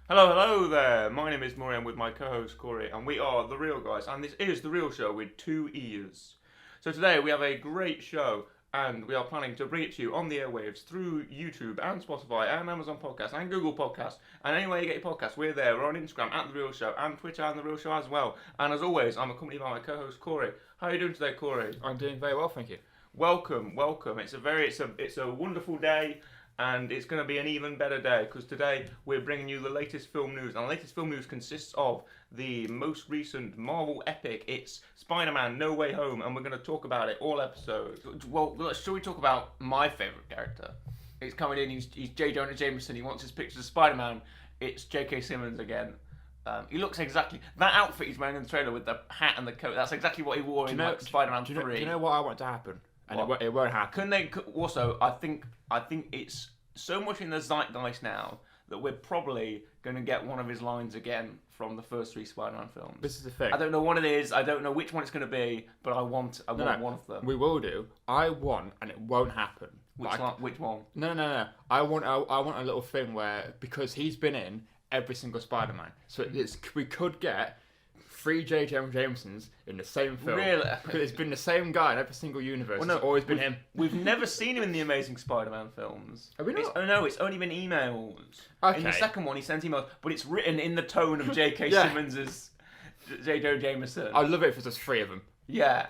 Hello there. My name is Maury. I'm with my co-host Corey, and we are the Real Guys. And this is the Real Show with two E's. So today we have a great show, and we are planning to bring it to you on the airwaves through YouTube and Spotify and Amazon Podcasts and Google Podcasts and anywhere you get your podcasts. We're there. We're on Instagram at the Real Show and Twitter and the Real Show as well. And as always, I'm accompanied by my co-host Corey. How are you doing today, Corey? I'm doing very well, thank you. Welcome. It's a wonderful day. And it's going to be an even better day because today we're bringing you the latest film news. And the latest film news consists of the most recent Marvel epic. It's Spider-Man No Way Home, and we're going to talk about it all episode. Well, shall we talk about my favourite character? He's coming in, he's J. Jonah Jameson, he wants his pictures of Spider-Man. It's J.K. Simmons again. He looks exactly... That outfit he's wearing in the trailer with the hat and the coat, that's exactly what he wore in Spider-Man 3. Do you know what I want to happen? And it won't happen. Also, I think it's so much in the zeitgeist now that we're probably going to get one of his lines again from the first three Spider-Man films. This is the thing. I don't know what it is. I don't know which one it's going to be, but I want one of them. We will do. I want, and it won't happen. Which one? No. I want a little thing where, because he's been in every single Spider-Man, so we could get 3 J. Jonah Jamesons in the same film. Really? Because it's been the same guy in every single universe. Well, no, it's always been him. We've never seen him in the Amazing Spider-Man films. Have we not? It's only been emails. Okay. In the second one, he sent emails, but it's written in the tone of J.K. Yeah. Simmons' J. Jonah Jameson. I'd love it if there's just 3 of them. Yeah.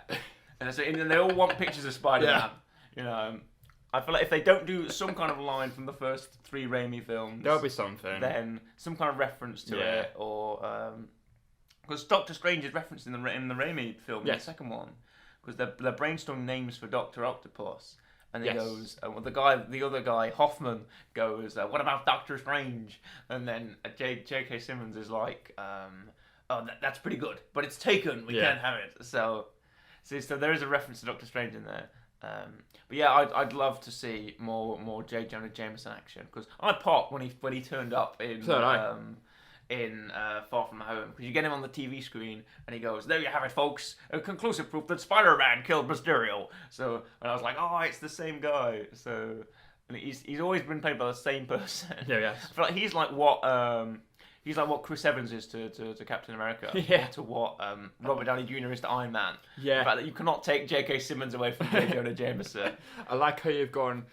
And they all want pictures of Spider-Man. Yeah. You know, I feel like if they don't do some kind of line from the first 3 Raimi films, There'll be something. then some kind of reference to it, or because Doctor Strange is referenced in the Raimi film, in the second one, because they're brainstorming names for Doctor Octopus, and he goes, the other guy Hoffman goes, what about Doctor Strange? And then J.K. Simmons is like, that's pretty good, but it's taken, we can't have it. So there is a reference to Doctor Strange in there. But yeah, I'd love to see more J. Jonah Jameson action, because I popped when he turned up in Far From Home, because you get him on the TV screen and he goes, there you have it, folks, a conclusive proof that Spider-Man killed Mysterio. So, and I was like, oh, it's the same guy. So, and he's always been played by the same person. Yeah. I feel like he's like what Chris Evans is to Captain America. Yeah. To what Robert Downey Jr. is to Iron Man. Yeah. The fact that you cannot take J.K. Simmons away from J. Jonah Jameson. I like how you've gone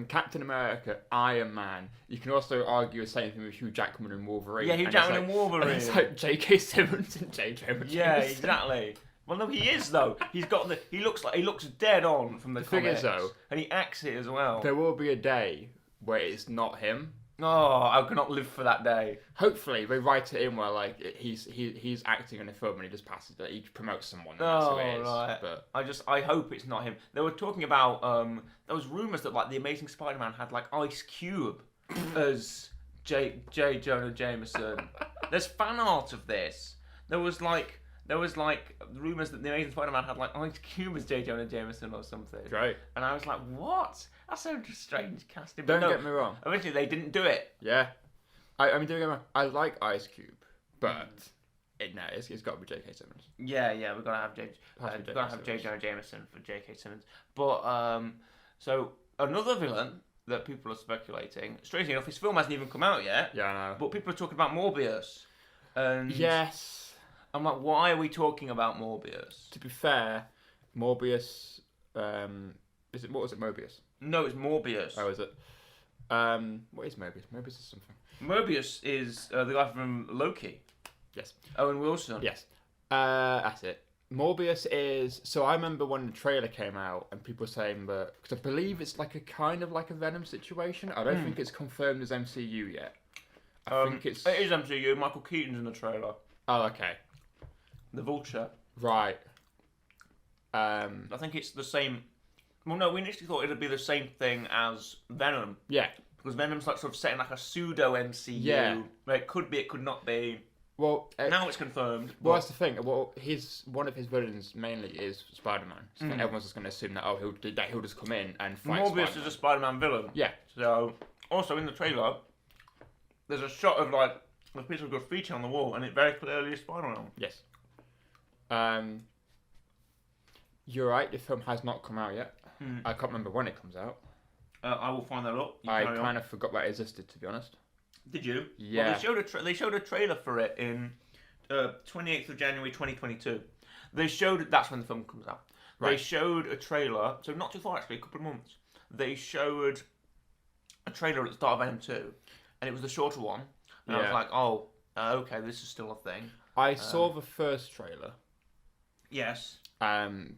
Captain America, Iron Man. You can also argue the same thing with Hugh Jackman and Wolverine. Yeah, Hugh Jackman and Wolverine. And it's like J.K. Simmons and J. Jonah Jameson. Yeah, exactly. Well, no, he is though. He looks dead on from the comics. Thing is though, and he acts it as well. there will be a day where it's not him. Oh, I cannot live for that day. Hopefully, they write it in where like he's acting in a film and he just passes that he promotes someone. And that's who it is. Right. But I hope it's not him. They were talking about there was rumours that like the Amazing Spider-Man had like Ice Cube as J. Jonah Jameson. There's fan art of this. There was like rumours that the Amazing Spider-Man had like Ice Cube as J. Jonah Jameson or something. great. And I was like, what? That's so strange casting. Don't get me wrong. Eventually, they didn't do it. Yeah, I mean, don't get me wrong. I like Ice Cube, but it's got to be J.K. Simmons. Yeah, we're gonna have J. Jonah Jameson for J.K. Simmons. But so another villain that people are speculating. Strangely enough, his film hasn't even come out yet. Yeah, I know. But people are talking about Morbius. And yes, I'm like, why are we talking about Morbius? to be fair, Morbius. What was it? Mobius. No, it's Morbius. Oh, is it? What is Mobius? Mobius is something. Mobius is the guy from Loki. Yes. Owen Wilson. Yes. That's it. Morbius is... So I remember when the trailer came out and people were saying that... Because I believe it's like a kind of like a Venom situation. I don't think it's confirmed as MCU yet. I think it's... It is MCU. Michael Keaton's in the trailer. Oh, okay. The Vulture. Right. I think it's the same... Well, no, we initially thought it would be the same thing as Venom. Yeah. Because Venom's like sort of setting like a pseudo MCU. Yeah. Where it could be, it could not be. Well, now it's confirmed. Well, that's the thing. Well, one of his villains mainly is Spider-Man. So everyone's just going to assume that he'll just come in and fight Morbius Spider-Man. is a Spider-Man villain. Yeah. So also in the trailer, there's a shot of like a piece of graffiti on the wall, and it very clearly is Spider-Man. Yes. You're right. The film has not come out yet. I can't remember when it comes out. I will find that up. I kind of forgot that it existed, to be honest. Did you? Yeah. Well, they showed a trailer for it in 28th of January 2022. They showed that's when the film comes out. Right. They showed a trailer, so not too far actually, a couple of months. They showed a trailer at the start of Venom 2, and it was the shorter one. And I was like, oh, okay, this is still a thing. I saw the first trailer. Yes.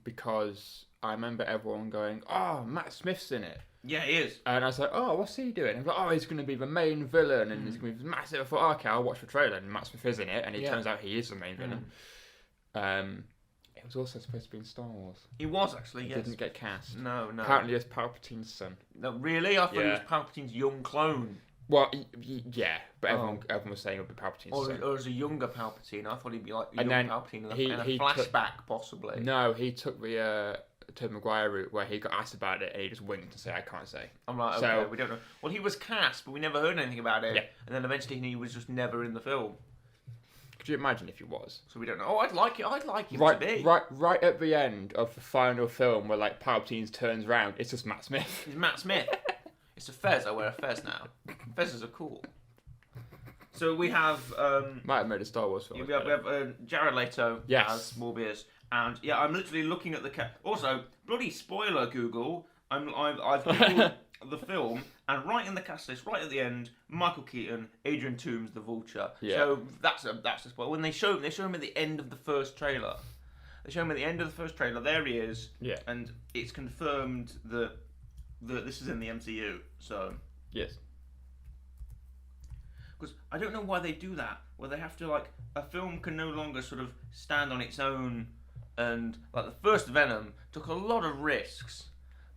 Because I remember everyone going, oh, Matt Smith's in it. Yeah, he is. And I was like, oh, what's he doing? I was like, oh, he's going to be the main villain, and he's going to be massive. I thought, okay, I'll watch the trailer, and Matt Smith is in it, and it turns out he is the main villain. It was also supposed to be in Star Wars. He was, actually, yes. He didn't get cast. No. Apparently it's Palpatine's son. No, really? I thought he was Palpatine's young clone. Well, yeah, but everyone was saying it would be Palpatine's son. Or as a younger Palpatine. I thought he'd be like a young Palpatine in a flashback, possibly. No, he took the Tobey Maguire route where he got asked about it and he just winked and said, I can't say. I'm like, okay, we don't know. Well, he was cast, but we never heard anything about it. Yeah. And then eventually he was just never in the film. Could you imagine if he was? So we don't know. Oh, I'd like him to be. Right at the end of the final film where like Palpatine turns round, it's just Matt Smith. It's Matt Smith. It's a fez. I wear a fez now. Fezzes are cool. So we have... Might have made a Star Wars film. We have Jared Leto as Morbius. And yeah, I'm literally looking at the... Also, bloody spoiler, Google. I've Googled the film, and right in the cast list, right at the end, Michael Keaton, Adrian Toomes, the Vulture. Yeah. So that's a spoiler. When they show him at the end of the first trailer. There he is. Yeah. And it's confirmed that this is in the MCU. So yes. Because I don't know why they do that. Where they have to a film can no longer sort of stand on its own, and like the first Venom took a lot of risks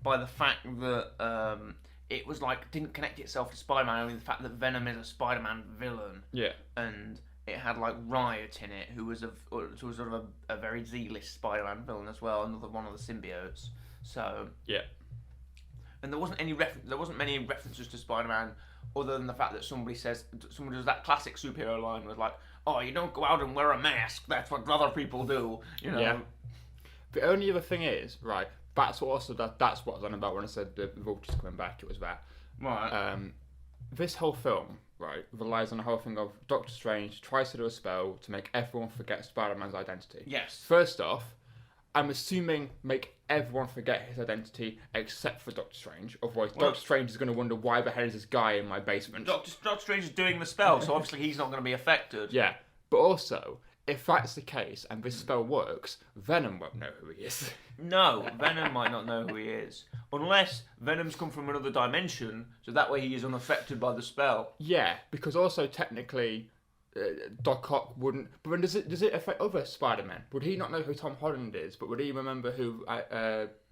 by the fact that it was didn't connect itself to Spider-Man. I mean, the fact that Venom is a Spider-Man villain. Yeah. And it had Riot in it, who was sort of a very Z-list Spider-Man villain as well, another one of the symbiotes. So yeah. And there wasn't many references to Spider-Man, other than the fact that somebody does that classic superhero line with oh, you don't go out and wear a mask. That's what other people do. You know. Yeah. The only other thing is, right. That's what I was on about when I said the Vulture's coming back. It was that. Right. This whole film, right, relies on the whole thing of Doctor Strange tries to do a spell to make everyone forget Spider-Man's identity. Yes. First off, I'm assuming make everyone forget his identity except for Doctor Strange. Otherwise, Doctor Strange is going to wonder why the hell is this guy in my basement. Doctor Strange is doing the spell, so obviously he's not going to be affected. Yeah, but also, if that's the case and this spell works, Venom won't know who he is. No, Venom might not know who he is. Unless Venom's come from another dimension, so that way he is unaffected by the spell. Yeah, because also technically, Doc Ock wouldn't... But then does it affect other Spider-Men? Would he not know who Tom Holland is, but would he remember who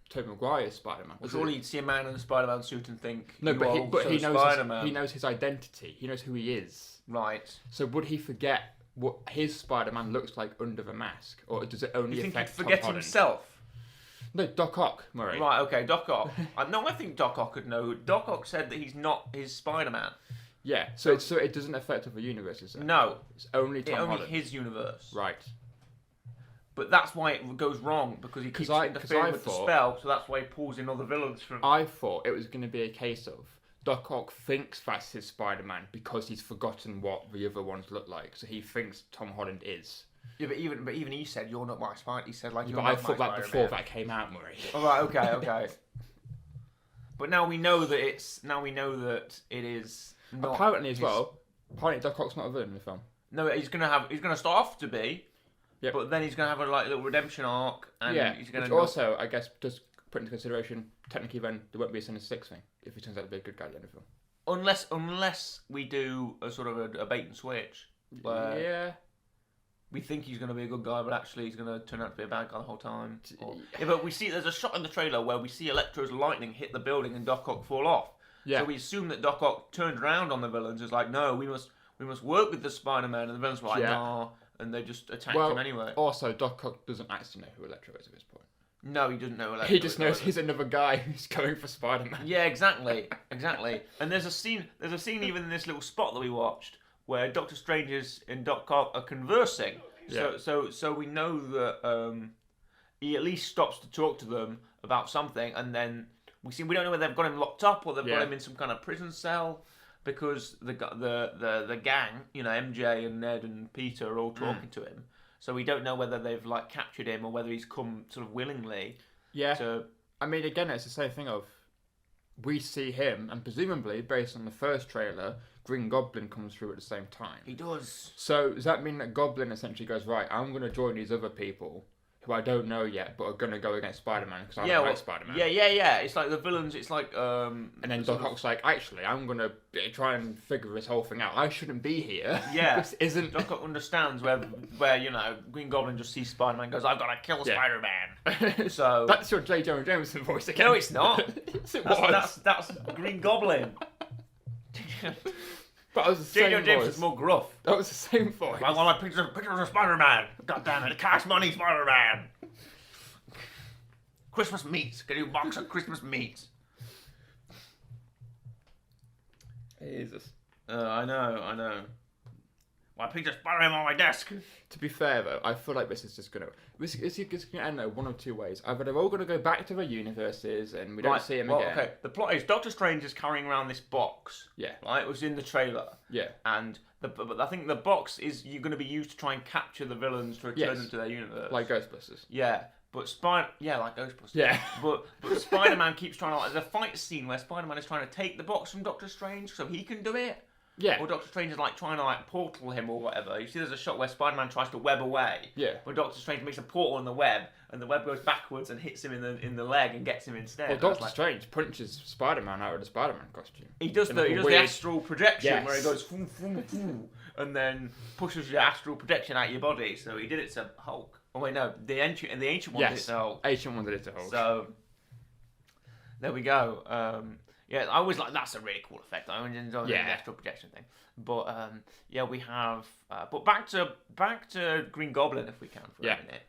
Tobey Maguire's Spider-Man was? Surely you'd see a man in a Spider-Man suit and think, no, but he knows his identity. He knows who he is. Right. So would he forget what his Spider-Man looks like under the mask, or does it only affect Tom Holland? You think he'd forget himself? No, Doc Ock, Murray. Right, okay, Doc Ock. No, I think Doc Ock could know. Doc Ock said that he's not his Spider-Man. Yeah, so it doesn't affect other universes. Then? No, it's only Tom Holland. Only his universe. Right. But that's why it goes wrong, because he keeps interfering with the spell. So that's why he pulls in other villains from. I thought it was going to be a case of Doc Ock thinks that's his Spider-Man because he's forgotten what the other ones look like. So he thinks Tom Holland is. Yeah, but even he said, "You're not my Spider." He said, "You're but not I my thought that Spider-Man." Before that came out, Murray. All right, okay. But now we know that it is. Not apparently, as well. Apparently, Doc Ock's not a villain in the film. No, he's gonna start off to be. Yep. But then he's gonna have a little redemption arc, and he's gonna. Which also, I guess, just put into consideration, technically, then there won't be a Sinister Six thing if he turns out to be a good guy at the end of the film. Unless we do a sort of a bait and switch. Where we think he's going to be a good guy, but actually he's going to turn out to be a bad guy the whole time. But we see there's a shot in the trailer where we see Electro's lightning hit the building and Doc Ock fall off. Yeah. So we assume that Doc Ock turned around on the villains. It's like, no, we must work with the Spider-Man, and the villains were like, nah, and they just attacked him anyway. Also, Doc Ock doesn't actually know who Electro is at this point. No, he doesn't know Electro. He just knows he's another guy who's going for Spider-Man. Yeah, exactly. And there's a scene even in this little spot that we watched where Doctor Strange and Doc Ock are conversing. Yeah. So we know that he at least stops to talk to them about something, and then we don't know whether they've got him locked up or they've got him in some kind of prison cell. because the gang, MJ and Ned and Peter are all talking to him. So we don't know whether they've like captured him or whether he's come sort of willingly. Yeah. I mean, again, it's the same thing of we see him, and presumably based on the first trailer, Green Goblin comes through at the same time. He does. So does that mean that Goblin essentially goes, right, I'm going to join these other people who I don't know yet, but are going to go against Spider-Man because I don't like Spider-Man. Yeah. It's like the villains. It's like and then Doc Ock's like, actually, I'm going to try and figure this whole thing out. I shouldn't be here. Yeah. This isn't. Doc Ock understands where Green Goblin just sees Spider-Man and goes, I've got to kill Spider-Man. So that's your J. Jonah Jameson voice again. No, it's not. Yes, it was. That's Green Goblin. But it was the same J. Jonah Jameson voice. is more gruff. That was the same voice. I want pictures of Spider-Man. God damn it, cash money, Spider-Man. Christmas meat. Get you a box of Christmas meat. Jesus. I know. My picture's Spider-Man on my desk. To be fair, though, I feel like this is just going to... This is going to end one of two ways. Either they're all going to go back to their universes and we don't see him again. Okay, the plot is Doctor Strange is carrying around this box. Yeah. Right? It was in the trailer. Yeah. And but I think the box is you're going to be used to try and capture the villains to return them to their universe. Like Ghostbusters. Yeah. But like Ghostbusters. Yeah. But Spider-Man keeps trying to... There's a fight scene where Spider-Man is trying to take the box from Doctor Strange so he can do it. Yeah. Or Doctor Strange is like trying to like portal him or whatever. You see there's a shot where Spider-Man tries to web away. Yeah. But Doctor Strange makes a portal in the web and the web goes backwards and hits him in the leg and gets him instead. Well, Doctor Strange punches Spider-Man out of the Spider-Man costume. He does the astral projection where he goes boom, boom, boom, and then pushes your astral projection out of your body. So he did it to Hulk. Oh wait, no, the ancient one did it to Hulk. Ancient one did it to Hulk. So there we go. Yeah, I always like that's a really cool effect. I always enjoy the astral projection thing. But we have. But back to Green Goblin if we can for a minute.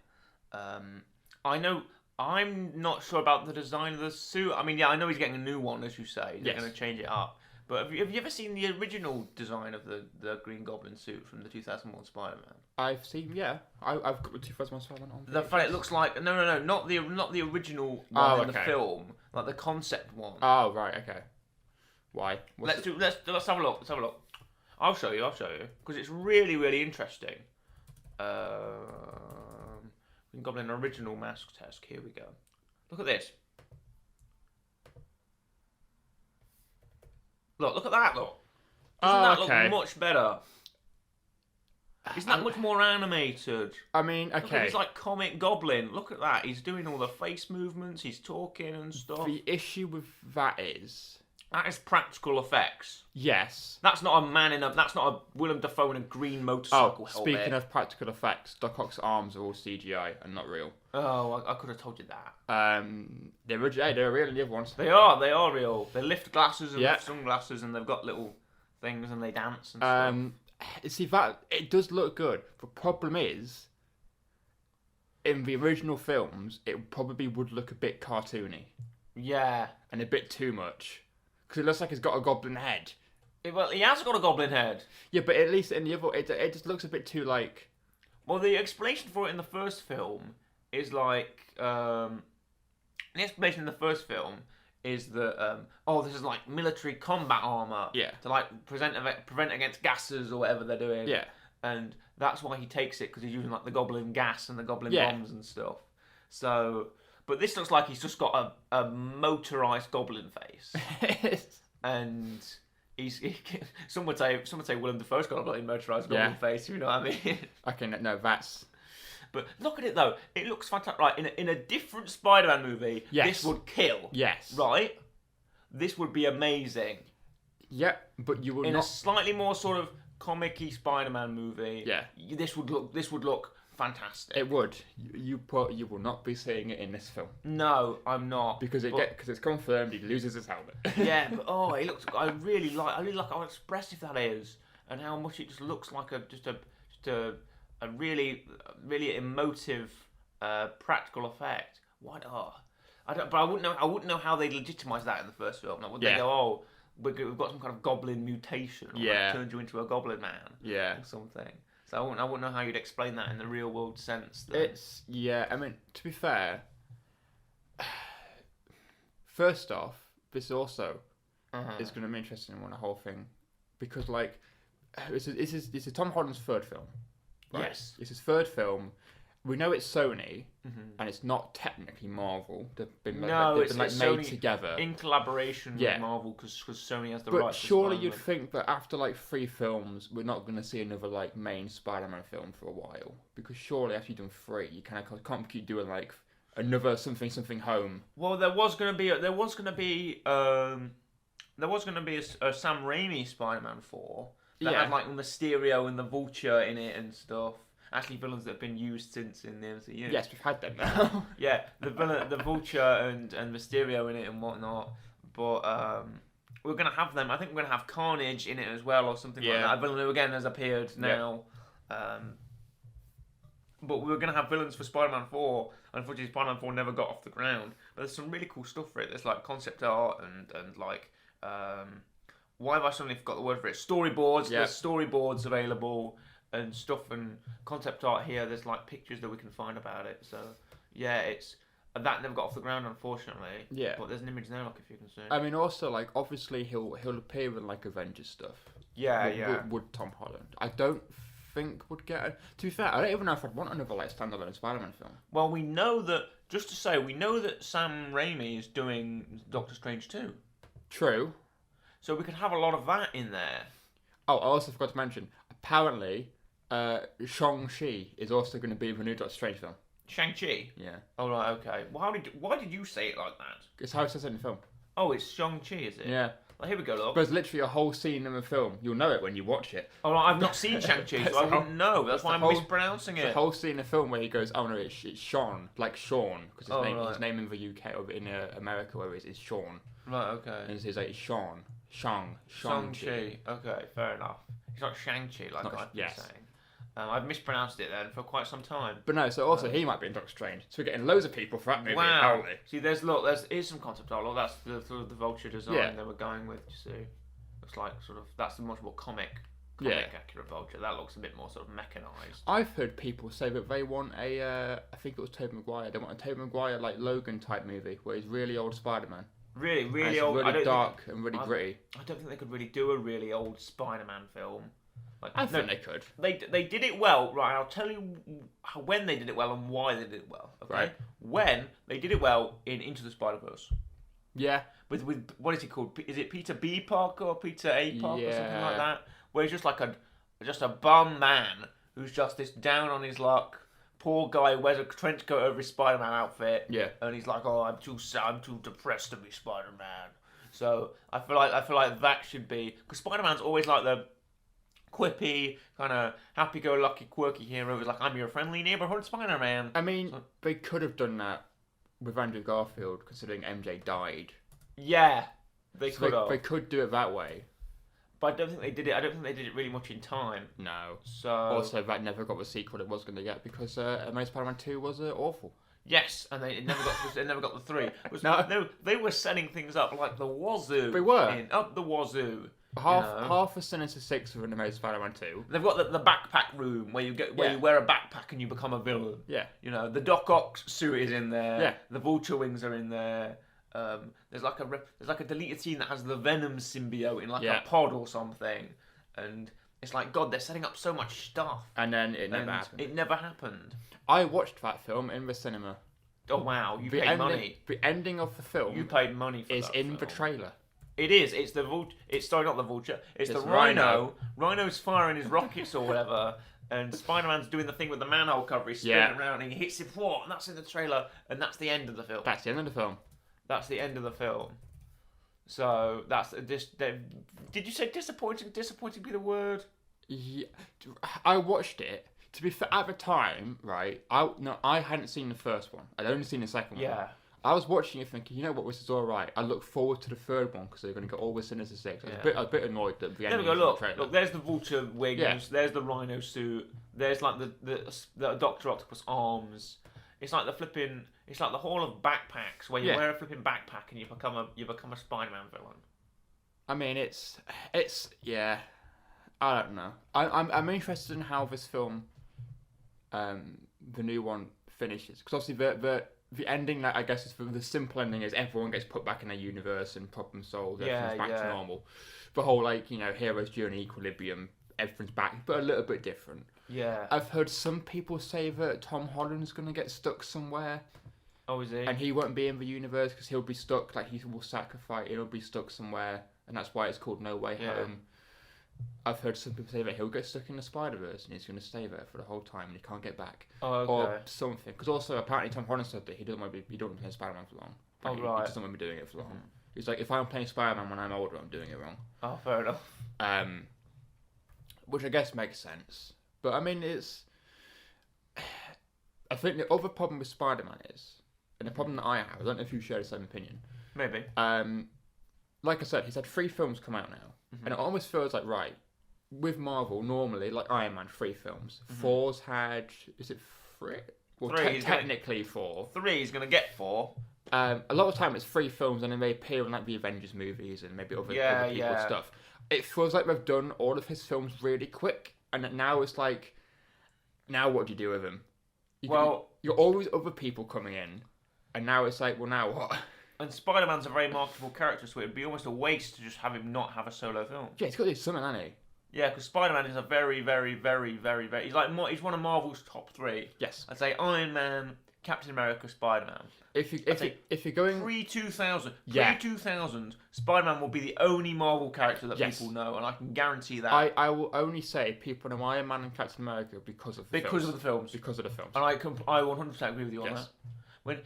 I know I'm not sure about the design of the suit. I mean, I know he's getting a new one, as you say. They're going to change it up. But have you ever seen the original design of the Green Goblin suit from the 2001 Spider-Man? I've seen, I've got the 2001 Spider-Man on. The fact it looks like no, not the original one in the film, like the concept one. Oh right, okay. Why? Let's have a look. Let's have a look. I'll show you because it's really really interesting. Green Goblin original mask test. Here we go. Look at this. Look at that, look. Doesn't that look much better? Isn't that much more animated? I mean, okay. He's like comic Goblin. Look at that. He's doing all the face movements. He's talking and stuff. The issue with that is... That is practical effects. Yes. That's not a man that's not a Willem Dafoe in a green motorcycle helmet. Speaking of practical effects, Doc Ock's arms are all CGI and not real. Oh, I could have told you that. They're real in the other ones. They are real. They lift glasses and lift sunglasses and they've got little things and they dance and stuff. See, that, it does look good. The problem is, in the original films, it probably would look a bit cartoony. Yeah. And a bit too much. Because it looks like he's got a goblin head. Well, he has got a goblin head. Yeah, but at least in the other, it just looks a bit too like... Well, the explanation for it in the first film is like... the explanation in the first film is that, this is like military combat armour. Yeah. To like prevent against gases or whatever they're doing. Yeah. And that's why he takes it, because he's using like the goblin gas and the goblin bombs and stuff. So... But this looks like he's just got a motorised goblin face. And some would say Willem Dafoe's got a bloody motorised goblin face, you know what I mean? Okay, no, that's... But look at it though, it looks fantastic. Right, in a different Spider-Man movie, this would kill. Yes. Right? This would be amazing. Yeah, but you would in a slightly more sort of comic-y Spider-Man movie, this would look fantastic. It would. You will not be seeing it in this film. No, I'm not. Because it's confirmed he loses his helmet. Yeah, but it looks. I really like how expressive that is, and how much it just looks like a really really emotive practical effect. But I wouldn't know how they legitimize that in the first film. Like, would they go, we've got some kind of goblin mutation, or that turned you into a goblin man, or something. So I wouldn't know how you'd explain that in the real world sense. Then. I mean, to be fair, first off, this also is going to be interesting when the whole thing because like this is Tom Holland's third film. Right? Yes. It's his third film. We know it's Sony, and it's not technically Marvel. They've been made Sony together in collaboration with Marvel because Sony has the rights. But surely you'd think that after like 3 films, we're not going to see another like main Spider-Man film for a while, because surely after you've done 3, you kind of can't keep doing like another something home. Well, there was going to be a Sam Raimi Spider-Man 4 that had like Mysterio and the Vulture in it and stuff. Actually, villains that have been used since in the MCU. Yes, we've had them now. Yeah, the Vulture and Mysterio in it and whatnot. But we're gonna have them. I think we're gonna have Carnage in it as well, or something like that. A villain who again has appeared now. But we were gonna have villains for Spider-Man 4. Unfortunately, Spider-Man 4 never got off the ground. But there's some really cool stuff for it. There's like concept art and like why have I suddenly forgot the word for it? Storyboards. Yeah. There's storyboards available. And stuff and concept art here. There's like pictures that we can find about it. So yeah, it's that never got off the ground, unfortunately. Yeah. But there's an image there, like if you can see. I mean, also like obviously he'll appear in like Avengers stuff. Yeah, Would Tom Holland? I don't think would get. To be fair, I don't even know if I'd want another like standalone Spider-Man film. Well, we know that Sam Raimi is doing Doctor Strange 2. True. So we could have a lot of that in there. Oh, I also forgot to mention. Apparently. Shang-Chi is also going to be the new Doctor Strange film. Shang-Chi? Yeah. Oh, right, okay. Well, why did you say it like that? It's how it says in the film. Oh, it's Shang-Chi, is it? Yeah. Well, here we go, look. But it's literally a whole scene in the film. You'll know it when you watch it. Oh, right, I've not seen Shang-Chi, so I wouldn't know. That's why I'm mispronouncing it. The whole scene in the film where he goes, oh no, it's Sean, like Sean, because his name in the UK or in America where it's Sean. Right, okay. And it's like Sean. Shang-Chi. Okay, fair enough. It's not Shang-Chi, like I've been saying. I've mispronounced it then for quite some time. But no, so also he might be in Doctor Strange. So we're getting loads of people for that movie. Wow. Apparently. See, here's some concept art. Look, that's the Vulture design they were going with. You see, looks like that's a much more comic accurate Vulture. That looks a bit more sort of mechanized. I've heard people say that they want I think it was Tobey Maguire. They want a Tobey Maguire like Logan type movie where he's really old Spider-Man. Really old. Really dark and really gritty. I don't think they could really do a really old Spider-Man film. I think they could. They did it well, right? I'll tell you when they did it well and why they did it well. Okay? Right. When they did it well in Into the Spider-Verse. Yeah. With what is he called? Is it Peter B. Parker or Peter A. Parker or something like that? Where he's just like a bum man who's just this down on his luck. Poor guy wears a trench coat over his Spider-Man outfit. Yeah. And he's like, oh, I'm too depressed to be Spider-Man. So I feel like that should be, because Spider-Man's always like the quippy, kind of happy-go-lucky, quirky hero who's like, I'm your friendly neighborhood Spider-Man. I mean, they could have done that with Andrew Garfield, considering MJ died. Yeah, they could have. They could do it that way. But I don't think they did it. I don't think they did it really much in time. No. So also, that never got the sequel it was going to get because Amazing Spider-Man 2 was awful. Yes, and it never got the 3. No, they were setting things up like the wazoo. They were up the wazoo. Half a Sinister Six of an Amazing Spider-Man 2. They've got the backpack room where you wear a backpack and you become a villain. Yeah. You know, the Doc Ock suit is in there. Yeah. The Vulture wings are in there. There's like a deleted scene that has the Venom symbiote in like a pod or something, and it's like, God, they're setting up so much stuff. And then it never happened. It never happened. I watched that film in the cinema. Oh wow, you paid money. The ending of the film. You paid money for is in the trailer. It is. It's the Vulture. Not the Vulture. It's the Rhino. Rhino's firing his rockets or whatever, and Spider-Man's doing the thing with the manhole cover. He's spinning around and he hits it. And that's in the trailer. And that's the end of the film. That's the end of the film. That's the end of the film. So that's did you say disappointing? Disappointing be the word? Yeah, I watched it. To be fair, at the time, right? I hadn't seen the first one. I'd only seen the second one. Yeah. I was watching it thinking, you know what, this is all right. I look forward to the third one because they're going to get all the Sinister Six. I was a bit annoyed that the ending. Look, there's the Vulture wings. Yeah. There's the Rhino suit. There's like the Doctor Octopus arms. It's like the hall of backpacks where you wear a flipping backpack and you become a Spider-Man villain. I mean, it's I don't know. I'm interested in how this film, the new one, finishes because obviously the ending, that I guess, is the simple ending is everyone gets put back in their universe and problem solved, everything's back to normal. The whole, like, you know, hero's journey, equilibrium, everything's back, but a little bit different. Yeah. I've heard some people say that Tom Holland's going to get stuck somewhere. Oh, is he? And he won't be in the universe because he'll be stuck, like, he will sacrifice, he'll be stuck somewhere, and that's why it's called No Way Home. I've heard some people say that he'll get stuck in the Spider-Verse and he's going to stay there for the whole time and he can't get back. Oh, okay. Or something. Because also, apparently, Tom Holland said that he doesn't want to be playing Spider-Man for long. Apparently, right. He doesn't want to be doing it for long. He's like, if I'm playing Spider-Man when I'm older, I'm doing it wrong. Oh, fair enough. Which I guess makes sense. But, I mean, it's... I think the other problem with Spider-Man is, and the problem that I have, I don't know if you share the same opinion. Maybe. Like I said, he's had 3 films come out now. And it almost feels like, right, with Marvel, normally, like Iron Man, 3 films. Thor's had, is it 3? Well, 3. Technically 4. 3, he's going to get 4. A lot of time it's 3 films and then they appear in like the Avengers movies and maybe other people's stuff. It feels like they've done all of his films really quick. And now it's like, now what do you do with him? You're always other people coming in. And now it's like, well, now what? And Spider-Man's a very marketable character, so it'd be almost a waste to just have him not have a solo film. Yeah, he's got to do something, hasn't he? Yeah, because Spider-Man is a very, very, very, very, very... He's one of Marvel's top 3. Yes. I'd say Iron Man, Captain America, Spider-Man. If you're going... Pre-2000, Spider-Man will be the only Marvel character that people know, and I can guarantee that. I will only say people know Iron Man and Captain America because of the films. Because of the films. Because of the films. And I 100% agree with you on that. When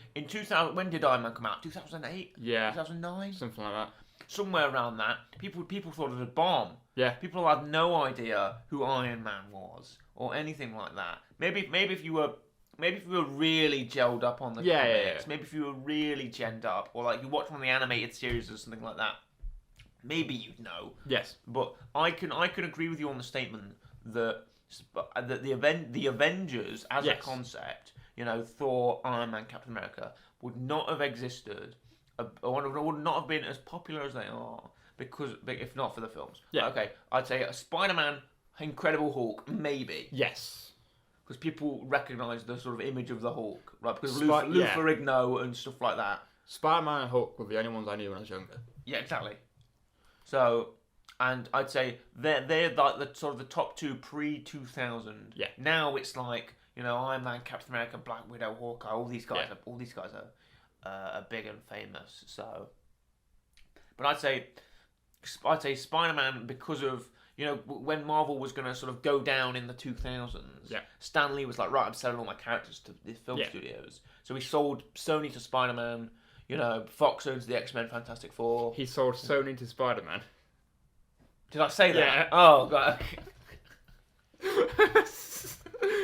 did Iron Man come out? 2008? Yeah. 2009? Something like that. Somewhere around that. People thought it was a bomb. Yeah. People had no idea who Iron Man was or anything like that. Maybe if you were really gelled up on the comics, maybe if you were really genned up, or like you watched one of the animated series or something like that, maybe you'd know. Yes. But I can agree with you on the statement that the Avengers as a concept, you know, Thor, Iron Man, Captain America, would not have existed, or would not have been as popular as they are if not for the films. Yeah. Okay, I'd say a Spider-Man, Incredible Hulk, maybe. Yes. Because people recognise the sort of image of the Hulk, right? Because Lou Ferrigno and stuff like that. Spider-Man and Hulk were the only ones I knew when I was younger. Yeah, exactly. So, and I'd say they're like the sort of the top 2 pre-2000. Yeah. Now it's like, you know, Iron Man, Captain America, Black Widow, Hawkeye. All these guys are big and famous. So, but I'd say Spider-Man, because of, you know, when Marvel was going to sort of go down in the 2000s, Stan Lee was like, right, I'm selling all my characters to the film studios. So he sold Sony to Spider-Man, you know, Fox owns the X-Men, Fantastic Four. He sold Sony to Spider-Man. Did I say that? Yeah. Oh, God.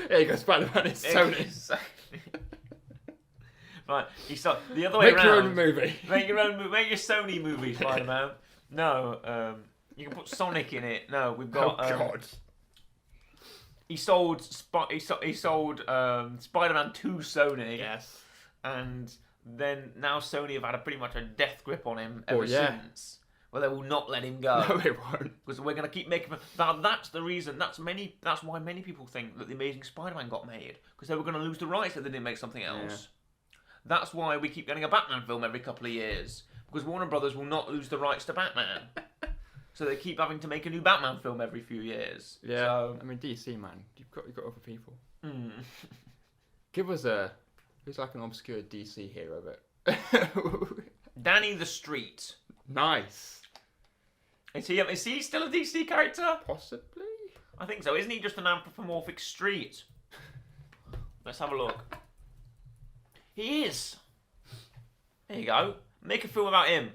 There you go, Spider-Man is Sony. Right, he sold the other way around. Make your own movie. Make your Sony movie, Spider-Man. No, you can put Sonic in it. No, we've got. Oh God. He sold Spider-Man to Sony. Yes. And then now Sony have had pretty much a death grip on him ever since. Well, they will not let him go. No, it won't. Because we're going to keep making. Now that's the reason. That's why many people think that the Amazing Spider-Man got made, because they were going to lose the rights if they didn't make something else. Yeah. That's why we keep getting a Batman film every couple of years, because Warner Brothers will not lose the rights to Batman. So they keep having to make a new Batman film every few years. Yeah. So, I mean, DC, man, you've got other people. Mm. Give us who's like an obscure DC hero, but Danny the Street. Nice. Is he still a DC character? Possibly. I think so. Isn't he just an anthropomorphic street? Let's have a look. He is. There you go. Make a film about him.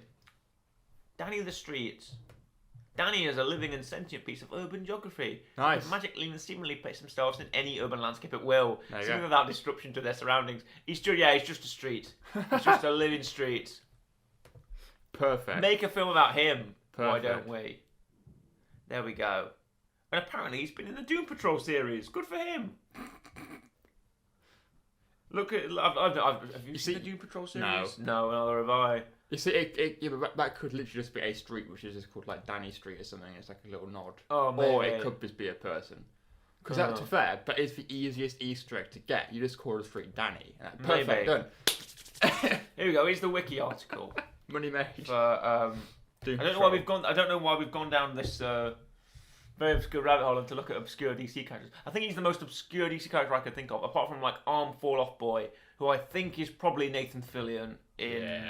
Danny the Street. Danny is a living and sentient piece of urban geography. Nice. He magically and seemingly place themselves in any urban landscape at will, simply without disruption to their surroundings. He's just a street. He's just a living street. Perfect. Make a film about him. Perfect. Why don't we? There we go. And apparently he's been in the Doom Patrol series. Good for him. Look at... have you seen the Doom Patrol series? No. No, neither have I. You see, that could literally just be a street, which is just called like Danny Street or something. It's like a little nod. Oh, maybe. Or it could just be a person. Because that's fair, but it's the easiest Easter egg to get. You just call the street Danny. Perfect, done. Here we go. Here's the wiki article. Money made. For, I don't know why we've gone down this very obscure rabbit hole to look at obscure DC characters. I think he's the most obscure DC character I could think of, apart from like Arm Fall Off Boy, who I think is probably Nathan Fillion in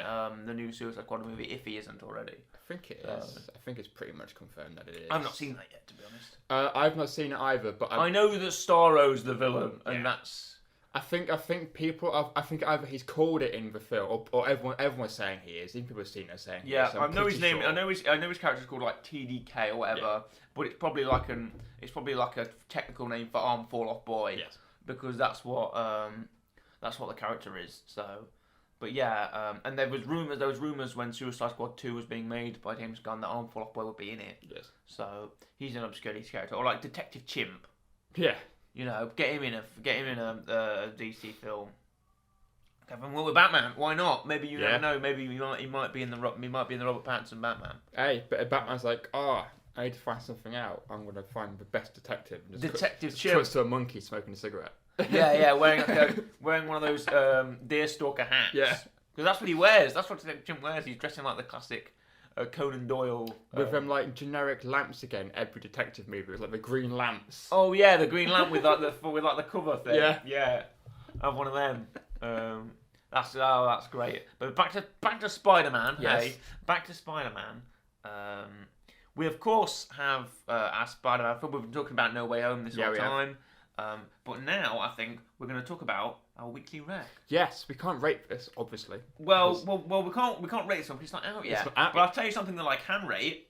the new Suicide Squad movie, if he isn't already. I think it is. I think it's pretty much confirmed that it is. I've not seen that yet, to be honest. I've not seen it either, but I know that Starro's the villain, and that's. I think either he's called it in the film, or everyone's saying he is. Even people have seen it saying he is. I know his name. Sure. I know his character's called like TDK or whatever, but it's probably like a technical name for Arm Fall Off Boy. Yes. Because that's what the character is. So, but and there was rumors when Suicide Squad 2 was being made by James Gunn that Arm Fall Off Boy would be in it. Yes. So he's an obscure character, or like Detective Chimp. Yeah. You know, get him in a DC film. Well, with Batman, why not? Maybe you never know. Maybe he might be in the Robert Pattinson Batman. Hey, but Batman's like, I need to find something out. I'm gonna find the best detective. And just Detective Chimp. Chimp. Cuts to a monkey smoking a cigarette. Wearing one of those deerstalker hats. Yeah. Because that's what he wears. That's what Detective Chimp wears. He's dressing like the classic Conan Doyle. With them like generic lamps again. Every detective movie with like the green lamps. Oh yeah, the green lamp with like the cover thing. Yeah. I have one of them. That's great. But back to Spider-Man. Yes. Hey, back to Spider-Man. We of course have our Spider-Man film. We've been talking about No Way Home this whole time. But now I think we're going to talk about our weekly rec. Yes, we can't rate this, obviously. Well, we can't rate this one because it's not out yet. But I'll tell you something that I can rate.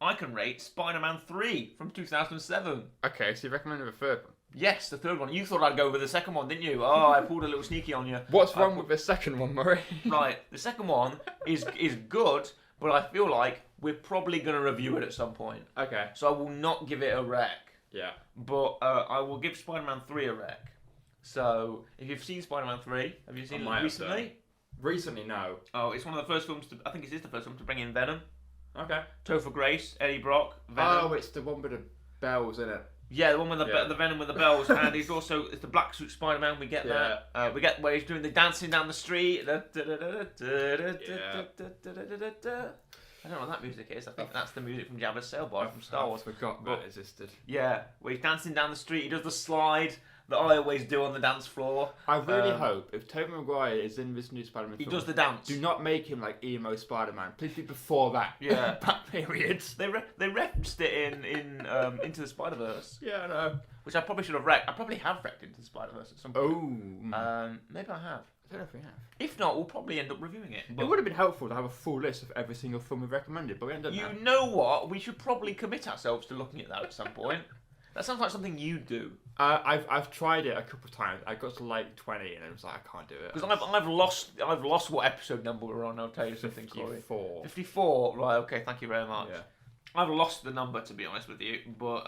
I can rate Spider-Man 3 from 2007. Okay, so you recommended the third one? Yes, the third one. You thought I'd go with the second one, didn't you? Oh, I pulled a little sneaky on you. What's wrong with the second one, Murray? Right, the second one is good, but I feel like we're probably going to review it at some point. Okay. So I will not give it a rec. Yeah. But I will give Spider-Man 3 a rec. So, if you've seen Spider-Man 3, have you seen it recently? Recently, no. Oh, it's one of the first films I think it is the first film to bring in Venom. Okay. Topher Grace, Eddie Brock, Venom. Oh, it's the one with the bells in it. Yeah, the one with the Venom with the bells, and it's the black suit Spider-Man. We get that. We get where he's doing the dancing down the street. I don't know what that music is. I think that's the music from Jabba's sailboat from Star Wars. I forgot that existed. Yeah, where he's dancing down the street. He does the slide that I always do on the dance floor. I really hope if Tobey Maguire is in this new Spider-Man film, he does the dance. Do not make him like emo Spider-Man. Please be before that. Yeah, that period. They referenced it in Into the Spider-Verse. Yeah, I know. Which I probably should have wrecked. I probably have wrecked Into the Spider-Verse at some point. Oh. Maybe I have. I don't know if we have. If not, we'll probably end up reviewing it. It would have been helpful to have a full list of every single film we've recommended, but we ended up. You know what? We should probably commit ourselves to looking at that at some point. That sounds like something you do. I've tried it a couple of times. I got to like 20 and I was like, I can't do it. Because I've lost what episode number we're on. I'll tell you something, Corey. 54. 54. Right. Okay. Thank you very much. Yeah. I've lost the number, to be honest with you, but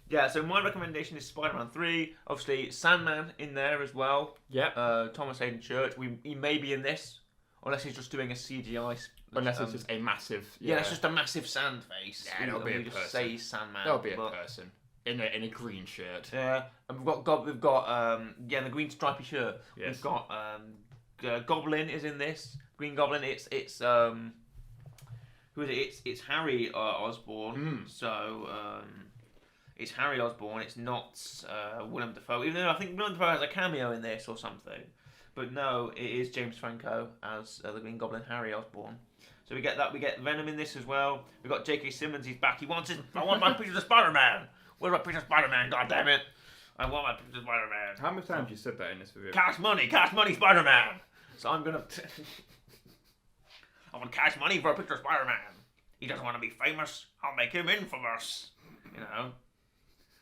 yeah. So my recommendation is Spider-Man 3. Obviously, Sandman in there as well. Yeah. Thomas Hayden Church. He may be in this, unless he's just doing a CGI. Unless it's just a massive. Yeah, it's just a massive sand face. Yeah, that'll be a person. Just say Sandman. That'll be a person. In a green shirt. Yeah, and we've got the green stripy shirt. Yes. We've got Goblin is in this. Green Goblin. It's who is it? It's Harry Osborn. So it's Harry Osborn. It's not Willem Dafoe. Even though I think Willem Dafoe has a cameo in this or something. But no, it is James Franco as the Green Goblin, Harry Osborn. So we get that. We get Venom in this as well. We've got J.K. Simmons. He's back. I want my picture of Spider-Man. Where's my picture of Spider-Man? God damn it! I want my picture of Spider-Man. How many times have you said that in this review? Cash money, Spider-Man. So I'm gonna. I want cash money for a picture of Spider-Man. He doesn't want to be famous. I'll make him infamous. You know.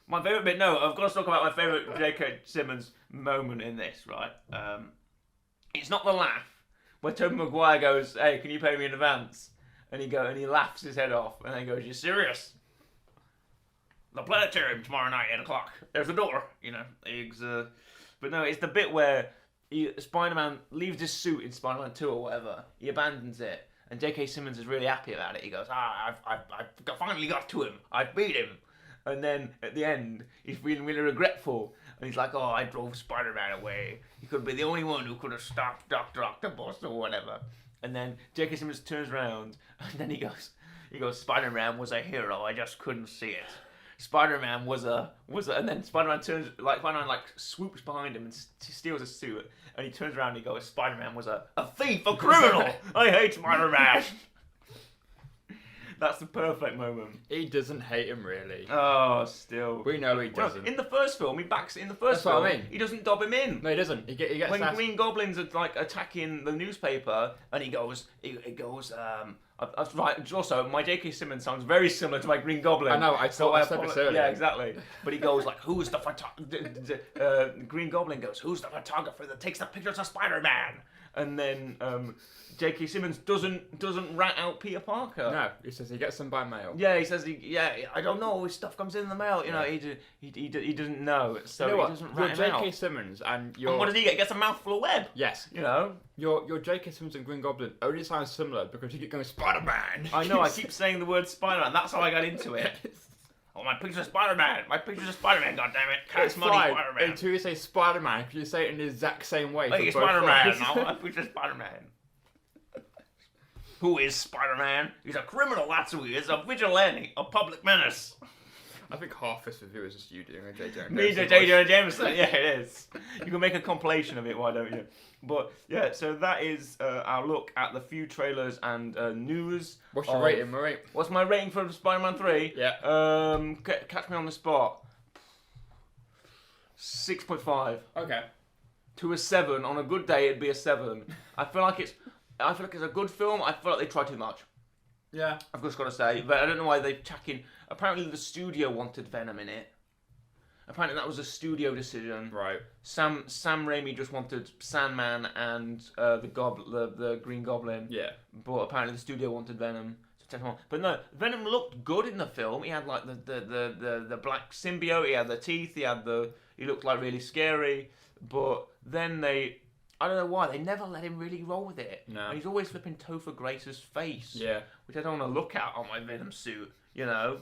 My favourite bit. No, I've got to talk about my favourite J.K. Simmons moment in this. Right. It's not the laugh where Tobey Maguire goes, "Hey, can you pay me in advance?" And he laughs his head off, and then he goes, "You serious? The planetarium tomorrow night, 8 o'clock. There's the door." You know, but no, it's the bit where Spider-Man leaves his suit in Spider-Man 2 or whatever. He abandons it, and J.K. Simmons is really happy about it. He goes, I've finally got to him. I beat him. And then at the end, he's feeling really regretful. And he's like, oh, I drove Spider-Man away. He could be the only one who could have stopped Dr. Octopus or whatever. And then J.K. Simmons turns around, and then he goes, Spider-Man was a hero, I just couldn't see it. Spider-Man was a, and then Spider-Man swoops behind him and steals his suit, and he turns around and he goes, Spider-Man was a thief, a criminal, I hate Spider-Man. That's the perfect moment. He doesn't hate him, really. Oh, still. We know he doesn't. No, in the first film, That's what I mean. He doesn't dob him in. No, he doesn't. He gets when Green Goblin's like attacking the newspaper, and he goes, right. Also, my J.K. Simmons sounds very similar to my Green Goblin. I know. I said this earlier. Yeah, exactly. But he goes like, "Who's the photographer?" Green Goblin goes, "Who's the photographer that takes the pictures of Spider-Man?" And then J.K. Simmons doesn't rat out Peter Parker. No, he says he gets them by mail. Yeah, he says I don't know. His stuff comes in the mail. You know, he doesn't know, so he doesn't rat him out. J.K. Simmons and And what does he get? He gets a mouthful of web. Yes. You know. Your J.K. Simmons and Green Goblin only sound similar because you keep going Spider-Man. I know. I keep saying the word Spider-Man. That's how I got into it. Oh, my picture's of Spider-Man. My picture's of Spider-Man, goddammit. Cash money, Spider-Man. Until you say Spider-Man, because you say it in the exact same way. Hey, Spider-Man. My picture's of Spider-Man. Who is Spider-Man? He's a criminal, that's who he is. A vigilante. A public menace. I think half this review is just you doing a J.J. Me, J.J. Jameson. Yeah, it is. You can make a compilation of it, why don't you? But, yeah, so that is our look at the few trailers and news. What's your rating, Marie? What's my rating for Spider-Man 3? Yeah. Catch me on the spot. 6.5. Okay. To a 7. On a good day, it'd be a 7. I feel like it's a good film. I feel like they try too much. Yeah. I've just got to say. But I don't know why they chuck in... Apparently the studio wanted Venom in it. Apparently that was a studio decision. Right. Sam Raimi just wanted Sandman and the Green Goblin. Yeah. But apparently the studio wanted Venom. But no, Venom looked good in the film. He had like the black symbiote. He had the teeth. He looked like really scary. But then I don't know why, they never let him really roll with it. No. And he's always flipping Topher Grace's face. Yeah. Which I don't want to look at on my Venom suit, you know.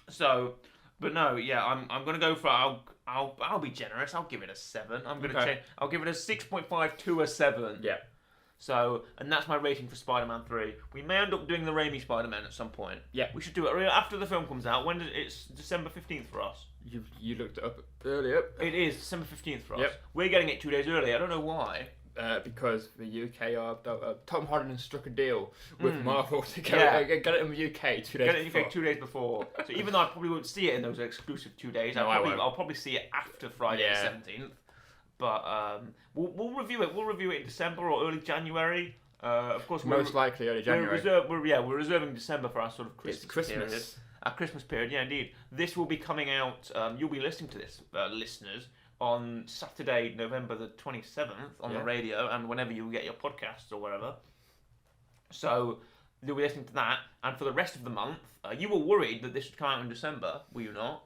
So, but no, yeah, I'm gonna go for I'll be generous. I'll give it a 7. I'll give it a 6.5 to a 7. Yeah. So, and that's my rating for Spider-Man 3. We may end up doing the Raimi Spider-Man at some point. Yeah. We should do it after the film comes out. It's December 15th for us. You looked it up earlier. It is December 15th for us. Yep. We're getting it 2 days early. I don't know why. Because the UK Tom Holland struck a deal with Marvel to get it in the UK 2 days. Get it in the UK 2 days before. So even though I probably won't see it in those exclusive 2 days, I'll probably see it after Friday the 17th. But we'll review it. We'll review it in December or early January. Of course, most likely early January. We're reserving December for our sort of Christmas period. Our Christmas period, yeah, indeed. This will be coming out. You'll be listening to this, listeners, on Saturday, November the 27th on the radio, and whenever you get your podcasts or whatever. So you'll be listening to that, and for the rest of the month, you were worried that this would come out in December, were you not?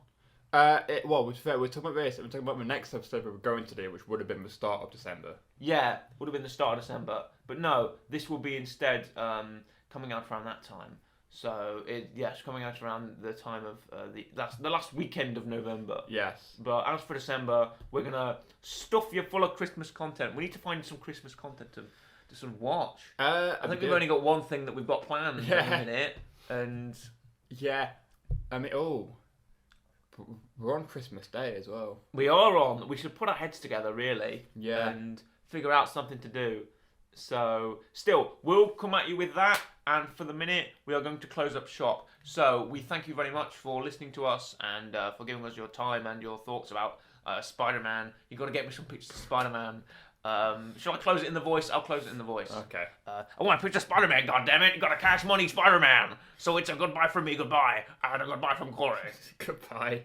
Well, we're talking about this. We're talking about the next episode we're going to do, which would have been the start of December. Yeah, would have been the start of December. But no, this will be instead coming out around that time. So it's coming out around the time of the last weekend of November. Yes. But as for December, we're gonna stuff you full of Christmas content. We need to find some Christmas content to sort of watch. I think we've only got one thing that we've got planned in a minute, and I mean, we're on Christmas Day as well. We are on. We should put our heads together, really. Yeah. And figure out something to do. So, still, we'll come at you with that. And for the minute, we are going to close up shop. So, we thank you very much for listening to us and for giving us your time and your thoughts about Spider-Man. You've got to get me some pictures of Spider-Man. Shall I close it in the voice? I'll close it in the voice. Okay. I want a picture of Spider-Man, goddammit. You got to cash money, Spider-Man. So it's a goodbye from me, goodbye. And a goodbye from Corey. Goodbye.